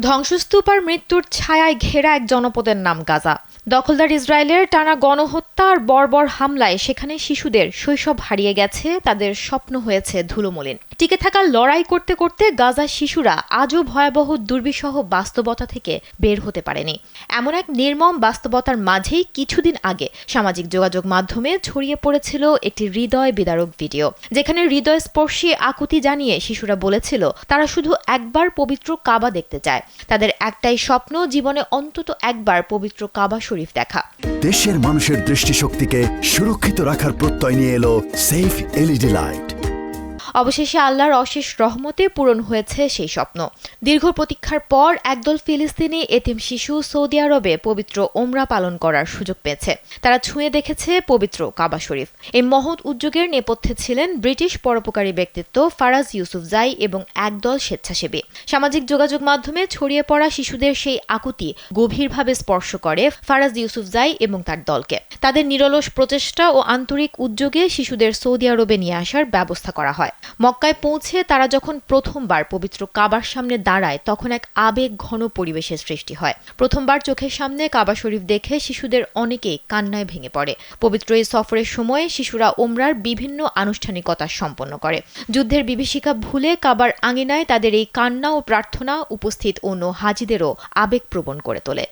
ধ্বংসস্তূপ আর মৃত্যুর ছায়ায় ঘেরা এক জনপদের নাম গাজা। দখলদার ইসরায়েলের টানা গণহত্যা আর বর্বর হামলায় সেখানে শিশুদের শৈশব হারিয়ে গেছে, তাদের স্বপ্ন হয়েছে ধুলোমলিন। টিকে থাকার লড়াই করতে করতে গাজার শিশুরা আজও ভয়াবহ দুর্বিষহ বাস্তবতা থেকে বের হতে পারেনি। এমন এক নির্মম বাস্তবতার মাঝেই কিছুদিন আগে সামাজিক যোগাযোগ মাধ্যমে ছড়িয়ে পড়েছিল একটি হৃদয় বিদারক ভিডিও, যেখানে হৃদয়স্পর্শী আকুতি জানিয়ে শিশুরা বলেছিল তারা শুধু একবার পবিত্র কাবা দেখতে চায়। তাদের একটাই স্বপ্ন, জীবনে অন্তত একবার পবিত্র কাবা শরীফ দেখা। দেশের মানুষের দৃষ্টিশক্তিকে সুরক্ষিত রাখার প্রত্যয় নিয়ে এলো সেফ এলইডি লাইট। অবশেষে আল্লাহর অশেষ রহমতে পূরণ হয়েছে সেই স্বপ্ন। দীর্ঘ প্রতীক্ষার পর একদল ফিলিস্তিনি এতিম শিশু সৌদি আরবে পবিত্র ওমরা পালন করার সুযোগ পেয়েছে। তারা ছুঁয়ে দেখেছে পবিত্র কাবা শরীফ। এই মহৎ উদ্যোগের নেপথ্যে ছিলেন ব্রিটিশ পরোপকারী ব্যক্তিত্ব ফারাজ ইউসুফজাই এবং একদল স্বেচ্ছাসেবী। সামাজিক যোগাযোগ মাধ্যমে ছড়িয়ে পড়া শিশুদের সেই আকুতি গভীরভাবে স্পর্শ করে ফারাজ ইউসুফজাই এবং তার দলকে। তাদের নিরলস প্রচেষ্টা ও আন্তরিক উদ্যোগে শিশুদের সৌদি আরবে নিয়ে আসার ব্যবস্থা করা হয়। মক্কায় পৌঁছে তারা যখন প্রথমবার পবিত্র কাবার সামনে দাঁড়ায়, তখন এক আবেগ ঘন পরিবেশের সৃষ্টি হয়। প্রথমবার চোখের সামনে কাবা শরীফ দেখে শিশুদের অনেকেই কান্নায় ভেঙে পড়ে। পবিত্র এই সফরের সময়ে শিশুরা ওমরার বিভিন্ন আনুষ্ঠানিকতা সম্পন্ন করে। যুদ্ধের বিভীষিকা ভুলে কাবার আঙিনায় তাদের এই কান্না ও প্রার্থনা উপস্থিত অন্য হাজিদেরও আবেগপ্রবণ করে তোলে।